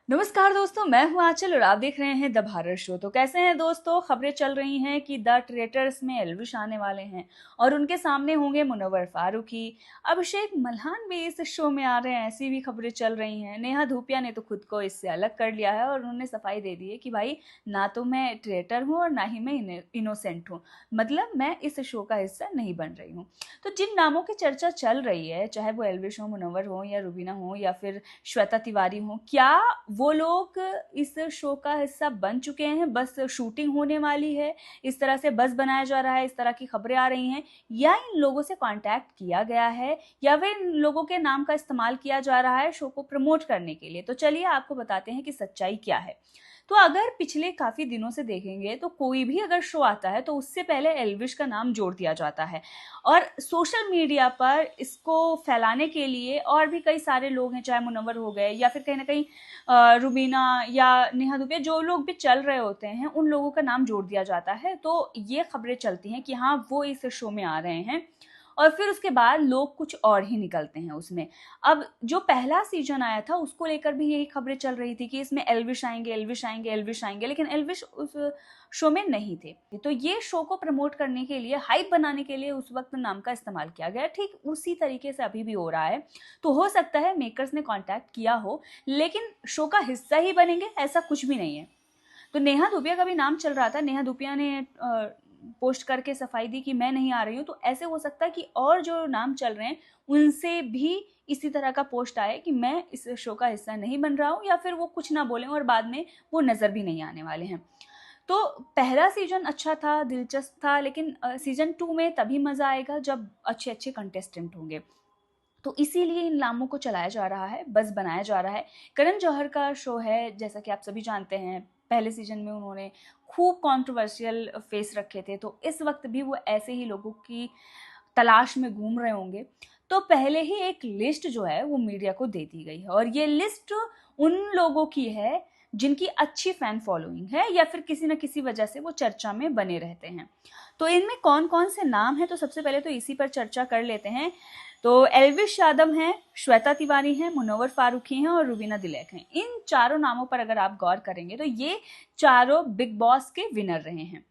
नमस्कार दोस्तों, मैं हूं आंचल और आप देख रहे हैं द भारत शो। तो कैसे हैं दोस्तों? खबरें चल रही हैं कि द ट्रेटर्स में एल्विश आने वाले हैं और उनके सामने होंगे मुनव्वर फारूकी। अभिषेक मल्हान भी इस शो में आ रहे हैं, ऐसी भी खबरें चल रही हैं। नेहा धूपिया ने तो खुद को इससे अलग कर लिया है और उन्होंने सफाई दे दी है कि भाई ना तो मैं ट्रेटर हूँ और ना ही मैं इनोसेंट हूँ, मतलब मैं इस शो का हिस्सा नहीं बन रही हूँ। तो जिन नामों की चर्चा चल रही है, चाहे वो एल्विश हो, मुनव्वर हो या रुबीना हो या फिर श्वेता तिवारी हो, क्या वो लोग इस शो का हिस्सा बन चुके हैं? बस शूटिंग होने वाली है, इस तरह से बस बनाया जा रहा है, इस तरह की खबरें आ रही हैं, या इन लोगों से कांटेक्ट किया गया है या फिर इन लोगों के नाम का इस्तेमाल किया जा रहा है शो को प्रमोट करने के लिए? तो चलिए आपको बताते हैं कि सच्चाई क्या है। तो अगर पिछले काफी दिनों से देखेंगे तो कोई भी अगर शो आता है तो उससे पहले एल्विश का नाम जोड़ दिया जाता है और सोशल मीडिया पर इसको फैलाने के लिए और भी कई सारे लोग हैं, चाहे मुनव्वर हो गए या फिर कहीं ना कहीं रुबीना या नेहा दुबे, जो लोग भी चल रहे होते हैं उन लोगों का नाम जोड़ दिया जाता है। तो ये खबरें चलती हैं कि हाँ वो इस शो में आ रहे हैं और फिर उसके बाद लोग कुछ और ही निकलते हैं उसमें। अब जो पहला सीजन आया था उसको लेकर भी यही खबरें चल रही थी कि इसमें एल्विश आएंगे, एल्विश आएंगे, एल्विश आएंगे, लेकिन एल्विश उस शो में नहीं थे। तो ये शो को प्रमोट करने के लिए, हाइप बनाने के लिए उस वक्त नाम का इस्तेमाल किया गया। ठीक उसी तरीके से अभी भी हो रहा है। तो हो सकता है मेकर्स ने कांटेक्ट किया हो, लेकिन शो का हिस्सा ही बनेंगे ऐसा कुछ भी नहीं है। तो नेहा धूपिया का भी नाम चल रहा था, नेहा धूपिया ने पोस्ट करके सफाई दी कि मैं नहीं आ रही हूँ। तो ऐसे हो सकता है कि और जो नाम चल रहे हैं उनसे भी इसी तरह का पोस्ट आए कि मैं इस शो का हिस्सा नहीं बन रहा हूँ, या फिर वो कुछ ना बोलें और बाद में वो नजर भी नहीं आने वाले हैं। तो पहला सीजन अच्छा था, दिलचस्प था, लेकिन सीजन 2 में तभी मजा आएगा जब अच्छे अच्छे कंटेस्टेंट होंगे। तो इसीलिए इन नामों को चलाया जा रहा है, बस बनाया जा रहा है। करण जौहर का शो है, जैसा कि आप सभी जानते हैं, पहले सीजन में उन्होंने खूब कंट्रोवर्शियल फेस रखे थे, तो इस वक्त भी वो ऐसे ही लोगों की तलाश में घूम रहे होंगे। तो पहले ही एक लिस्ट जो है वो मीडिया को दे दी गई है और ये लिस्ट उन लोगों की है जिनकी अच्छी फैन फॉलोइंग है या फिर किसी न किसी वजह से वो चर्चा में बने रहते हैं। तो इनमें कौन कौन से नाम हैं, तो सबसे पहले तो इसी पर चर्चा कर लेते हैं। तो एल्विश यादव हैं, श्वेता तिवारी हैं, मुनव्वर फारूकी हैं और रुबीना दिलैक हैं। इन चारों नामों पर अगर आप गौर करेंगे तो ये चारों बिग बॉस के विनर रहे हैं।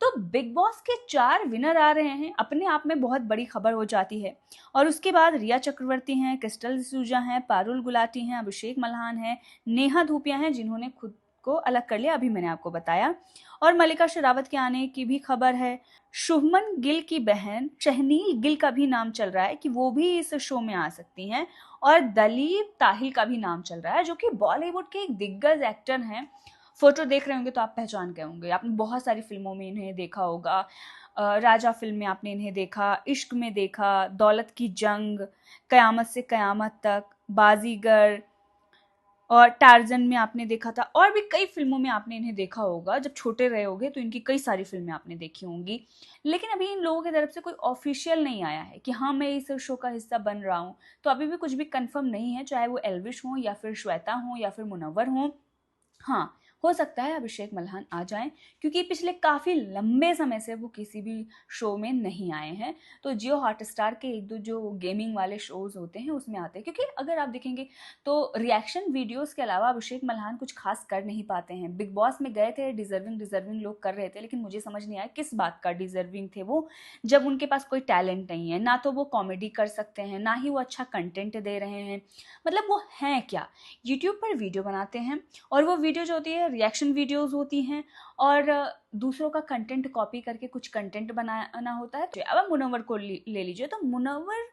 तो बिग बॉस के 4 विनर आ रहे हैं, अपने आप में बहुत बड़ी खबर हो जाती है। और उसके बाद रिया चक्रवर्ती हैं, क्रिस्टल डिसूजा हैं, पारुल गुलाटी हैं, अभिषेक मल्हान हैं, नेहा धूपिया हैं जिन्होंने खुद को अलग कर लिया, अभी मैंने आपको बताया, और मल्लिका शेरावत के आने की भी खबर है। शुभमन गिल की बहन शहनील गिल का भी नाम चल रहा है कि वो भी इस शो में आ सकती हैं। और दलीप ताहिल का भी नाम चल रहा है, जो कि बॉलीवुड के एक दिग्गज एक्टर हैं। फोटो देख रहे होंगे तो आप पहचान गए होंगे, आपने बहुत सारी फिल्मों में इन्हें देखा होगा। राजा फिल्म में आपने इन्हें देखा, इश्क में देखा, दौलत की जंग, कयामत से कयामत तक, बाजीगर और टार्जन में आपने देखा था, और भी कई फिल्मों में आपने इन्हें देखा होगा। जब छोटे रहे होगे तो इनकी कई सारी फिल्में आपने देखी होंगी। लेकिन अभी इन लोगों की तरफ से कोई ऑफिशियल नहीं आया है कि हाँ मैं इस शो का हिस्सा बन रहा हूँ। तो अभी भी कुछ भी कंफर्म नहीं है, चाहे वो एल्विश हो या फिर श्वेता हो या फिर मुनव्वर हो। हाँ, हो सकता है अभिषेक मल्हान आ जाएं, क्योंकि पिछले काफ़ी लंबे समय से वो किसी भी शो में नहीं आए हैं। तो जियो हॉटस्टार के एक दो जो गेमिंग वाले शोज होते हैं उसमें आते हैं, क्योंकि अगर आप देखेंगे तो रिएक्शन वीडियोस के अलावा अभिषेक मल्हान कुछ खास कर नहीं पाते हैं। बिग बॉस में गए थे, डिजर्विंग डिजर्विंग लोग कर रहे थे, लेकिन मुझे समझ नहीं आया किस बात का डिजर्विंग थे वो, जब उनके पास कोई टैलेंट नहीं है। ना तो वो कॉमेडी कर सकते हैं, ना ही वो अच्छा कंटेंट दे रहे हैं। मतलब वो हैं क्या, यूट्यूब पर वीडियो बनाते हैं और वो वीडियो जो होती है रिएक्शन वीडियोस होती हैं, और दूसरों का कंटेंट कॉपी करके कुछ कंटेंट बनाना होता है। अब आप मुनव्वर को ले लीजिए, तो मुनव्वर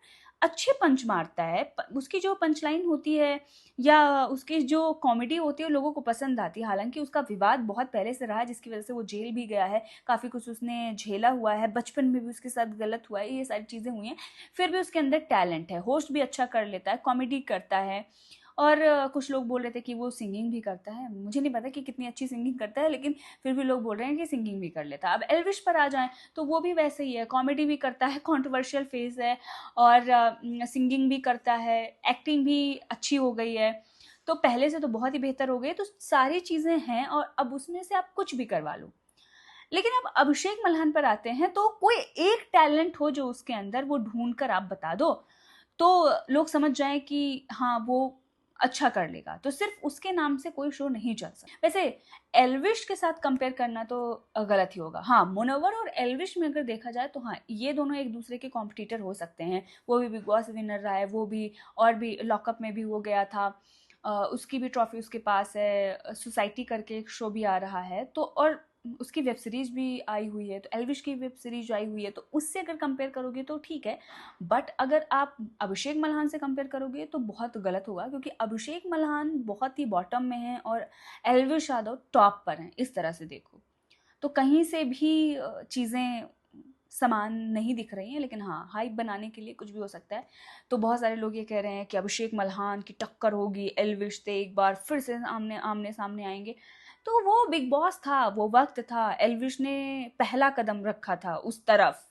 अच्छे पंच मारता है, उसकी जो पंच लाइन होती है या उसकी जो कॉमेडी होती है लोगों को पसंद आती है। हालांकि उसका विवाद बहुत पहले से रहा है, जिसकी वजह से वो जेल भी गया है, काफ़ी कुछ उसने झेला हुआ है, बचपन में भी उसके साथ गलत हुआ है, ये सारी चीज़ें हुई हैं। फिर भी उसके अंदर टैलेंट है, होस्ट भी अच्छा कर लेता है, कॉमेडी करता है। और कुछ लोग बोल रहे थे कि वो सिंगिंग भी करता है, मुझे नहीं पता कि कितनी अच्छी सिंगिंग करता है, लेकिन फिर भी लोग बोल रहे हैं कि सिंगिंग भी कर लेता है। अब एल्विश पर आ जाएं तो वो भी वैसे ही है, कॉमेडी भी करता है, कंट्रोवर्शियल फेस है, और सिंगिंग भी करता है, एक्टिंग भी अच्छी हो गई है, तो पहले से तो बहुत ही बेहतर हो गई। तो सारी चीज़ें हैं और अब उसमें से आप कुछ भी करवा लो। लेकिन अब अभिषेक मल्हान पर आते हैं, तो कोई एक टैलेंट हो जो उसके अंदर, वो ढूंढ कर आप बता दो, तो लोग समझ जाएं कि हाँ वो अच्छा कर लेगा, तो सिर्फ उसके नाम से कोई शो नहीं चल सकता। वैसे एल्विश के साथ कंपेयर करना तो गलत ही होगा। हाँ, मुनव्वर और एल्विश में अगर देखा जाए तो हाँ, ये दोनों एक दूसरे के कॉम्पिटिटर हो सकते हैं। वो भी बिग बॉस विनर रहा है, वो भी, और भी लॉकअप में भी वो गया था, उसकी भी ट्रॉफी उसके पास है। सोसाइटी करके एक शो भी आ रहा है, तो और उसकी वेब सीरीज भी आई हुई है, तो एल्विश की वेब सीरीज आई हुई है, तो उससे अगर कंपेयर करोगे तो ठीक है। बट अगर आप अभिषेक मल्हान से कंपेयर करोगे तो बहुत गलत होगा, क्योंकि अभिषेक मल्हान बहुत ही बॉटम में है और एल्विश यादव टॉप पर हैं, इस तरह से देखो तो कहीं से भी चीज़ें समान नहीं दिख रही हैं। लेकिन हाँ, हाइप बनाने के लिए कुछ भी हो सकता है। तो बहुत सारे लोग ये कह रहे हैं कि अभिषेक मल्हान की टक्कर होगी एल्विश से, एक बार फिर से आमने आमने सामने आएंगे। तो वो बिग बॉस था, वो वक्त था, एल्विश ने पहला कदम रखा था उस तरफ,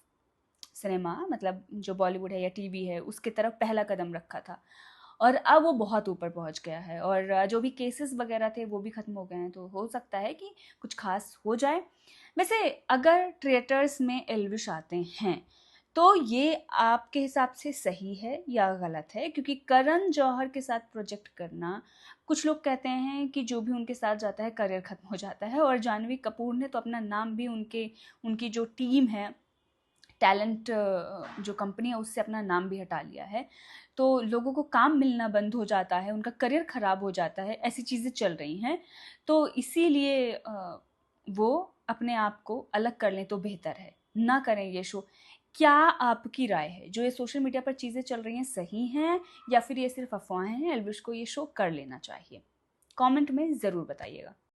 सिनेमा मतलब जो बॉलीवुड है या टीवी है उसके तरफ पहला कदम रखा था, और अब वो बहुत ऊपर पहुंच गया है, और जो भी केसेस वगैरह थे वो भी खत्म हो गए हैं, तो हो सकता है कि कुछ खास हो जाए। वैसे अगर ट्रेटर्स में एल्विश आते हैं तो ये आपके हिसाब से सही है या गलत है? क्योंकि करण जौहर के साथ प्रोजेक्ट करना, कुछ लोग कहते हैं कि जो भी उनके साथ जाता है करियर खत्म हो जाता है, और जानवी कपूर ने तो अपना नाम भी उनकी जो टीम है, टैलेंट जो कंपनी है उससे अपना नाम भी हटा लिया है। तो लोगों को काम मिलना बंद हो जाता है, उनका करियर ख़राब हो जाता है, ऐसी चीज़ें चल रही हैं। तो इसीलिए वो अपने आप को अलग कर लें तो बेहतर है, ना करें ये शो। क्या आपकी राय है? जो ये सोशल मीडिया पर चीज़ें चल रही हैं सही हैं या फिर ये सिर्फ अफवाहें हैं? एल्विश को ये शो कर लेना चाहिए? कमेंट में ज़रूर बताइएगा।